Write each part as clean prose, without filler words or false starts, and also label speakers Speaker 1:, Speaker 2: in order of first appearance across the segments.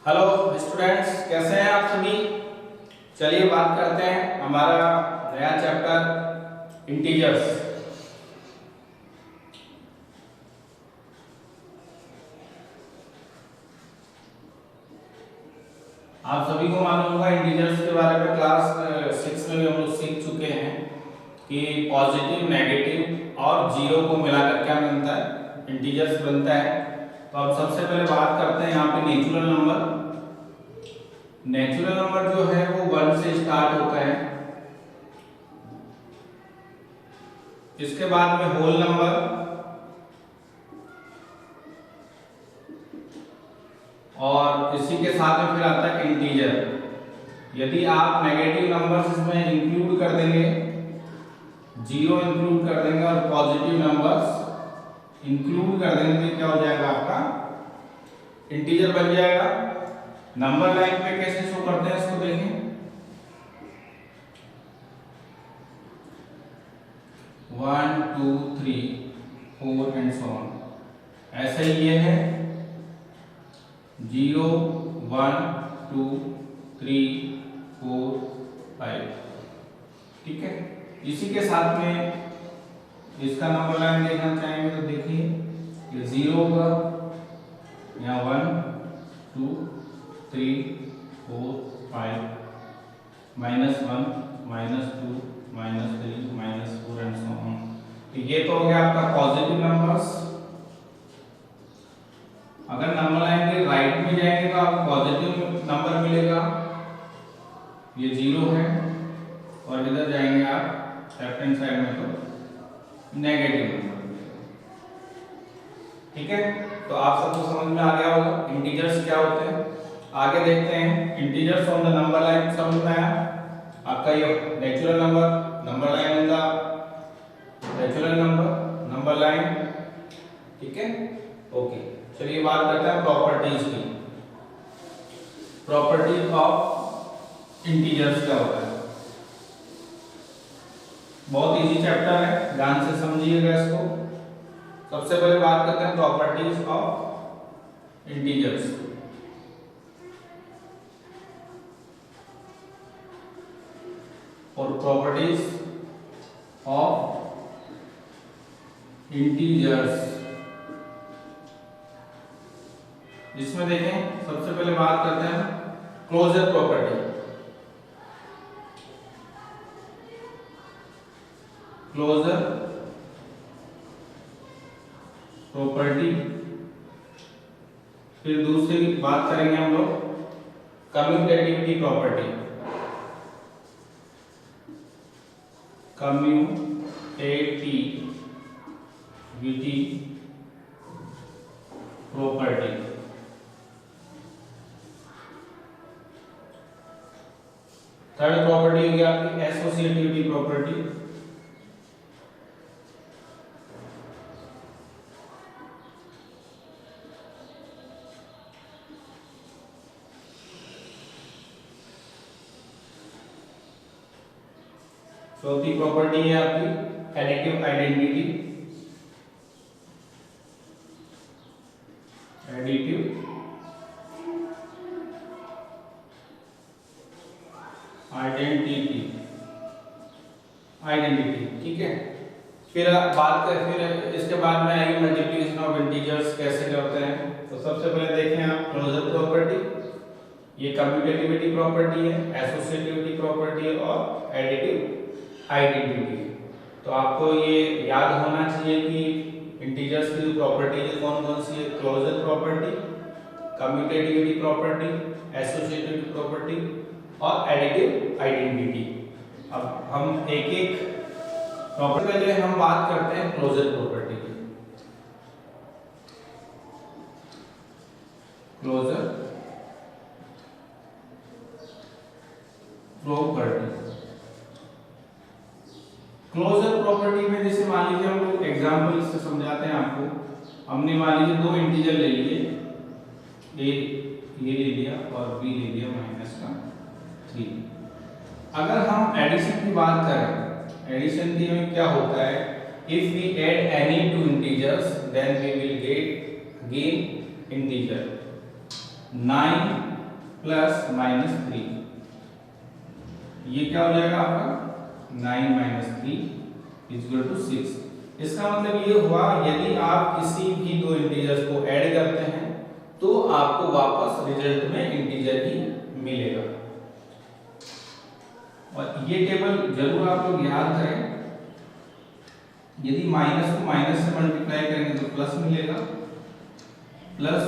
Speaker 1: Hello students, कैसे हैं आप सभी। चलिए बात करते हैं हमारा नया चैप्टर इंटीजर्स। आप सभी को मालूम होगा इंटीजर्स के बारे में क्लास 6 में भी हम लोग सीख चुके हैं कि पॉजिटिव, नेगेटिव और जीरो को मिलाकर क्या बनता है, इंटीजर्स बनता है। तो अब सबसे पहले बात करते हैं यहाँ पे नेचुरल नंबर। नेचुरल नंबर जो है वो 1 से स्टार्ट होता है। इसके बाद में होल नंबर, और इसी के साथ में फिर आता है इंटीजर। यदि आप नेगेटिव नंबर्स इसमें इंक्लूड कर देंगे, जीरो इंक्लूड कर देंगे और पॉजिटिव नंबर्स इंक्लूड कर देंगे तो क्या हो जाएगा, आपका इंटीजर बन जाएगा। नंबर लाइन पे कैसे शो करते हैं इसको देखें। 1 2 3 4 एंड सो ऑन। ऐसे ही ये है 0 1 2 3 4 5। ठीक है, इसी के साथ में इसका नंबर लाइन देखना चाहेंगे तो देखिए ये 0 होगा, यहाँ 1 2 3 4 5, -1 -2 -3 -4 एंड सो ऑन। तो ये तो हो गया आपका पॉजिटिव नंबर्स। अगर नंबर लाइन के राइट में जाएंगे तो आपको पॉजिटिव नंबर मिलेगा, ये 0 है, और इधर जाएंगे आप लेफ्ट हैंड साइड में तो नेगेटिव नंबर मिलेगा। ठीक है, तो आप सबको समझ में आ गया होगा इंटीजर्स क्या होते हैं। आगे देखते हैं integers on the number line. समझ में आया आपका ये natural number, number line on the natural number, number line. ठीक है, ओके। चलिए बात करते हैं प्रॉपर्टीज की। प्रॉपर्टीज ऑफ इंटीजर्स क्या होता है, बहुत इजी चैप्टर है, ध्यान से समझिएगा इसको। सबसे पहले बात करते हैं प्रॉपर्टीज ऑफ इंटीजर्स। और प्रॉपर्टीज ऑफ इंटीजर्स, जिसमें देखें सबसे पहले बात करते हैं क्लोजर प्रॉपर्टी। क्लोजर प्रॉपर्टी, फिर दूसरी बात करेंगे हम लोग commutativity property. Commutativity property, third property होगी आपकी एसोसिएटिविटी प्रॉपर्टी। चौथी प्रॉपर्टी है आपकी एडिटिव आइडेंटिटी। Additive identity. ठीक है, फिर बात कर, फिर इसके बाद में आएगी मल्टीप्लिकेशन ऑफ इंटीजर्स कैसे करते हैं। तो सबसे पहले देखें आप क्लोजर प्रॉपर्टी, ये कम्यूटेटिविटी प्रॉपर्टी है, एसोसिएटिविटी प्रॉपर्टी है और एडिटिव आइडेंटिटी। तो आपको ये याद होना चाहिए कि इंटीजर्स की प्रॉपर्टीज कौन कौन सी है, closure property, commutativity property, associativity property और एडिटिव आइडेंटिटी। अब हम एक एक प्रॉपर्टी, पहले हम बात करते हैं क्लोजर प्रॉपर्टी की। क्लोजर प्रॉपर्टी, क्लोजर प्रॉपर्टी में जैसे मान लीजिए हम लोग एग्जांपल से समझाते हैं आपको। हमने मान लीजिए दो इंटीजर ले लिए, ए ये ले लिया और बी ले लिया -3। अगर हम एडिशन की बात करें, एडिशन की में क्या होता है, if we add any two integers then we will gain integer. 9 plus minus 3, ये क्या हो जाएगा आपका 9 माइनस 3 इक्वल टू 6। इसका मतलब ये हुआ यदि आप किसी भी दो इंटीजर्स को ऐड करते हैं तो आपको वापस रिजल्ट में इंटीजर ही मिलेगा। और ये टेबल जरूर आप लोग याद करें, यदि माइनस को माइनस से मल्टीप्लाई करेंगे तो प्लस मिलेगा, प्लस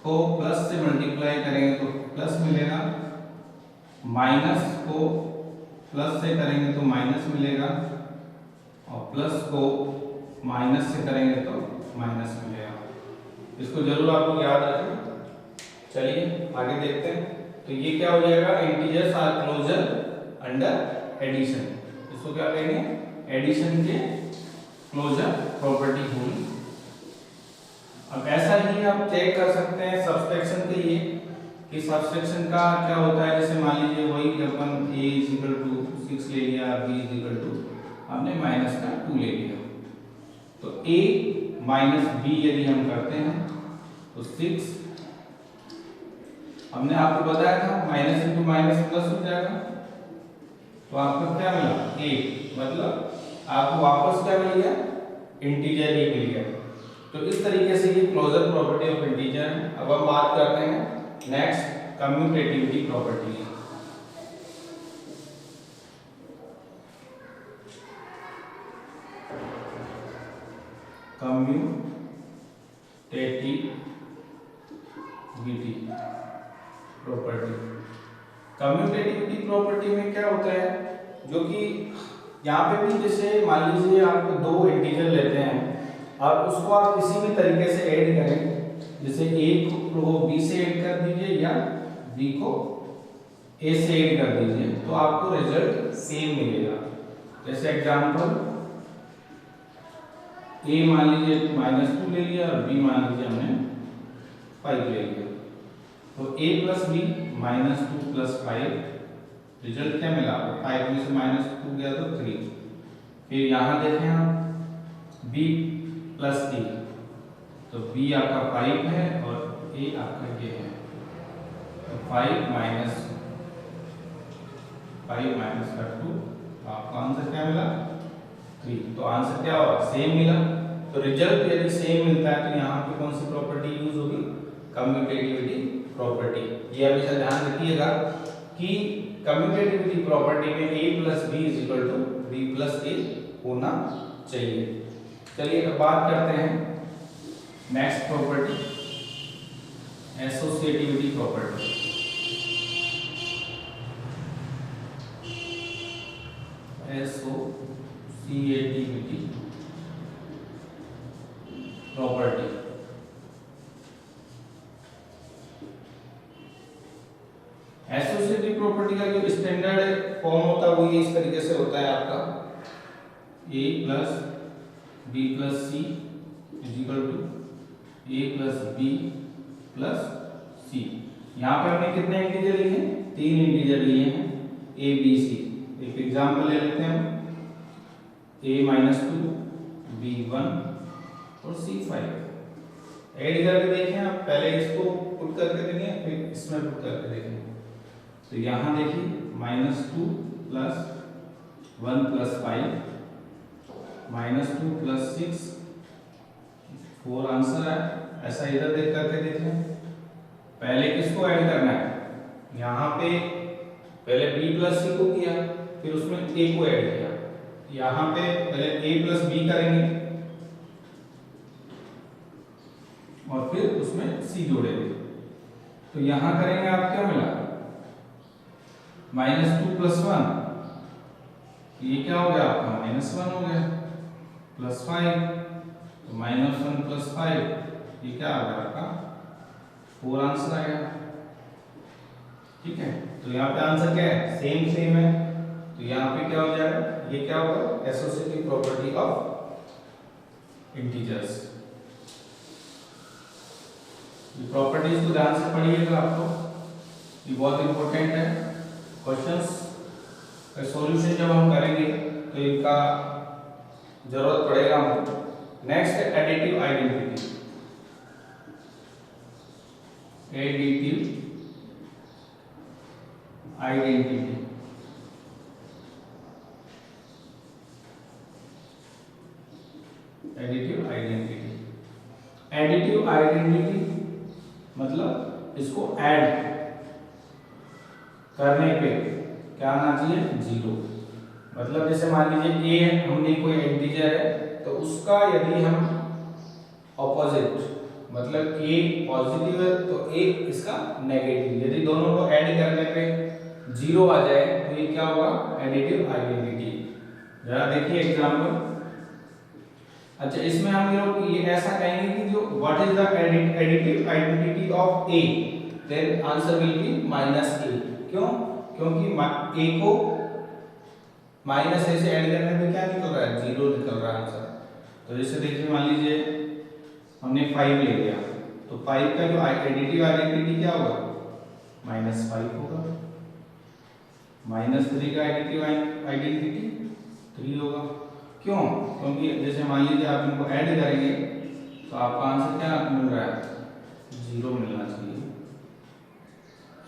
Speaker 1: को प्लस से मल्टीप्लाई करेंगे तो प्लस मिलेगा, माइनस को प्लस से करेंगे तो माइनस मिलेगा, और प्लस को माइनस से करेंगे तो माइनस मिलेगा। इसको जरूर आप लोग याद रखें। चलिए आगे देखते हैं। तो ये क्या हो जाएगा, integers are closure under addition. इसको क्या कहेंगे, एडिशन के क्लोजर प्रॉपर्टी हुई। अब ऐसा ही आप चेक कर सकते हैं सब्सट्रैक्शन के लिए कि सब्सट्रैक्शन का क्या होता है। जैसे मान लीजिए वही अपन a = 6 ले लिया, b = हमने माइनस का 2 ले लिया, तो a माइनस b यदि हम करते हैं तो 6, हमने आपको बताया था माइनस इंटू माइनस प्लस हो जाएगा, तो आपको क्या मिला 8, मतलब आपको वापस क्या मिल गया, इंटीजर ही मिल गया। तो इस तरीके से ये क्लोजर प्रॉपर्टी ऑफ इंटीजर है। अब हम बात करते हैं next commutativity property. Commutativity property में क्या होता है, जो कि यहाँ पे भी जैसे मान लीजिए आप दो इंटीजर लेते हैं और उसको आप किसी भी तरीके से ऐड करें, जैसे a को b से ऐड कर दीजिए या b को a से ऐड कर दीजिए, तो आपको रिजल्ट सेम मिलेगा। जैसे एग्जांपल a मान लीजिए -2 ले लिया और b मान लीजिए हमने 5 ले लिया, तो a + b -2 + 5, रिजल्ट क्या मिला, 5 में से -2 गया तो 3। फिर यहाँ देखें आप b + a, तो b आपका 5 है और a आपका ये है, तो 5 - 2, आपका आंसर क्या मिला 3। तो आंसर क्या होगा, सेम मिला। तो रिजल्ट यदि सेम मिलता है तो यहाँ पे कौन सी प्रॉपर्टी यूज होगी, कम्यूटेटिविटी प्रॉपर्टी। ये हमेशा ध्यान रखिएगा कि कम्यूटेटिविटी प्रॉपर्टी में a + b = b + a होना चाहिए। चलिए अब बात करते हैं next property, associativity property. Associativity property, associative property का जो स्टैंडर्ड फॉर्म होता है वो ये इस तरीके से होता है आपका a + b + c = a + b + c। यहाँ पे हमने कितने इंटीजर लिए हैं, 3 इंटीजर लिए हैं a b c। एक एग्जांपल ले लेते हैं, a -2 b 1 और c 5। ऐड करके देखें आप, पहले इसको पुट करके देखें फिर इसमें पुट करके देखें। तो यहाँ देखिए -2 + 1 + 5 -2 + 6 4 आंसर है। ऐसा इधर देख करके देखें, पहले किसको ऐड करना है, यहाँ पे पहले b + c को किया, फिर उसमें a को ऐड किया, यहाँ पे पहले a + b करेंगे और फिर उसमें c जोड़ेंगे। तो यहाँ करेंगे, आप क्या मिला -2 + 1, ये क्या हो गया आपका -1 हो गया, +5, तो -1 + 5, ये क्या आ गया आपका 4 आंसर आएगा। ठीक है, तो यहाँ पे आंसर क्या है, सेम है। तो यहाँ पे क्या हो जाएगा, ये क्या होगा, एसोसिएटिव प्रॉपर्टी ऑफ इंटीजर्स। ये प्रॉपर्टीज को ध्यान से पढ़िएगा, आपको ये बहुत इंपॉर्टेंट है। क्वेश्चंस का सॉल्यूशन जब हम करेंगे तो इनका जरूरत पड़ेगा हमको। Next additive identity. Additive identity. Additive identity, additive identity मतलब इसको ऐड करने पे क्या आना चाहिए, 0। मतलब जैसे मान लीजिए a हमने कोई इंटीजर है तो उसका यदि हम ऑपोजिट मतलब a पॉजिटिव है तो a इसका नेगेटिव, यदि दोनों को ऐड करने पे 0 आ जाए तो ये क्या होगा, एडिटिव आइडेंटिटी। जरा देखिए एग्जांपल। अच्छा, इसमें हम लोग ये ऐसा कहेंगे कि जो what is the additive identity of a, then answer will be -a। क्यों? क्योंकि a को -a से ऐड करने पे क्या निकल रहा है, 0 निकल रहा है आंसर। तो जैसे देखिए मान लीजिए हमने 5 ले लिया तो 5 का जो एडिटिव आइडेंटिटी क्या होगा, -5 होगा। -3 का एडिटिव आइडेंटिटी 3 होगा। क्यों? क्योंकि जैसे मान लीजिए आप इनको ऐड करेंगे तो आपका आंसर क्या मिल रहा है, 0 मिलना चाहिए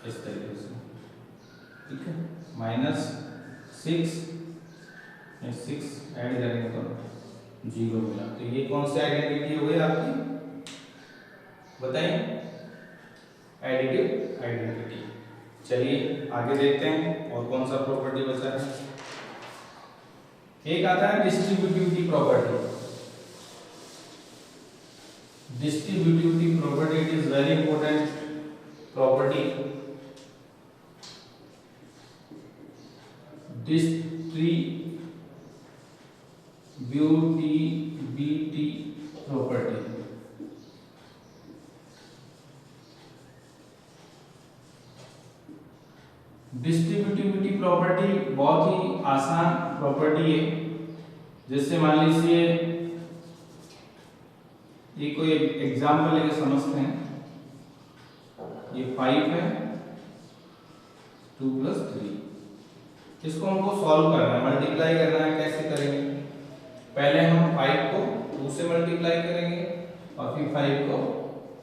Speaker 1: इस तरीके से, ठीक है। -6 ऐड करेंगे तो 0 मिला। तो ये कौन सी आइडेंटिटी हो गई आपकी, बताइए, एडिटिव आइडेंटिटी। चलिए आगे देखते हैं और कौन सा प्रॉपर्टी बचा है। एक आता है distributivity property. Distributivity property it is very important property. Distributivity property, distributivity property बहुत ही आसान प्रॉपर्टी है। जैसे मान लीजिए ये कोई एग्जाम्पल लेके समझते हैं। ये 5 है, 2 + 3, इसको हमको सॉल्व करना है, मल्टीप्लाई करना है। कैसे करेंगे, पहले हम 5 को 2 से मल्टीप्लाई करेंगे और फिर 5 को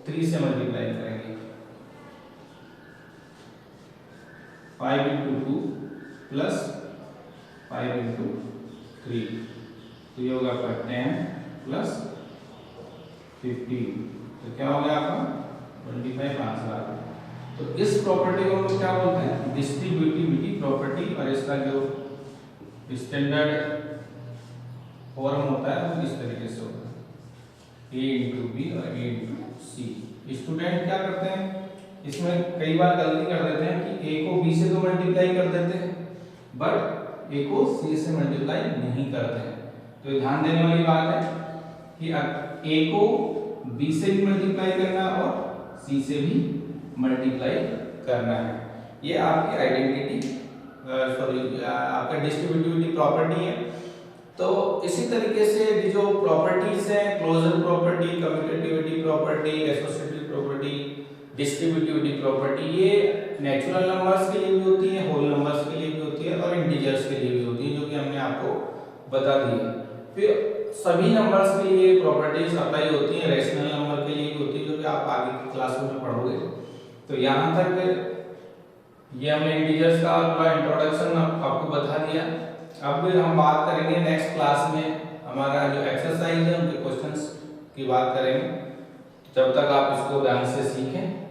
Speaker 1: 3 से मल्टीप्लाई करेंगे। 5 × 2 + 5 × 3, तो ये होगा आपका 10 + 15, तो क्या हो गया आपका 25 आंसर आ गया। तो इस प्रॉपर्टी को हम क्या बोलते हैं, डिस्ट्रीब्यूटिविटी प्रॉपर्टी। और इसका जो स्टैंडर्ड फॉर्म होता है वो इस तरीके से होता है, a × b और a × c। स्टूडेंट क्या करते हैं, इसमें कई बार गलती कर देते हैं कि a को b से तो मल्टीप्लाई कर देते हैं बट a को c से मल्टीप्लाई नहीं करते हैं। तो ध्यान देने वाली बात है कि a को b से भी मल्टीप्लाई करना और c से भी मल्टीप्लाई करना है। ये आपकी आइडेंटिटी आपका डिस्ट्रीब्यूटिविटी प्रॉपर्टी है। तो इसी तरीके से जो प्रॉपर्टीज हैं, closure property, commutativity property, associative property, distributivity property, ये नेचुरल नंबर्स के लिए भी होती है, होल नंबर्स के लिए भी होती है और इंटीजर्स के लिए भी होती है, जो कि हमने आपको बता दी है। फिर सभी नंबर्स के लिए प्रॉपर्टीज अप्लाई होती हैं, रेशनल नंबर के लिए भी होती है, जो कि आप आगे की क्लासों में पढ़ोगे। तो यहाँ तक ये हमने इंटीजर्स का पूरा इंट्रोडक्शन आपको बता दिया। अब हम बात करेंगे नेक्स्ट क्लास में, हमारा जो एक्सरसाइज है उनके क्वेश्चंस की बात करेंगे। जब तक आप इसको ध्यान से सीखें।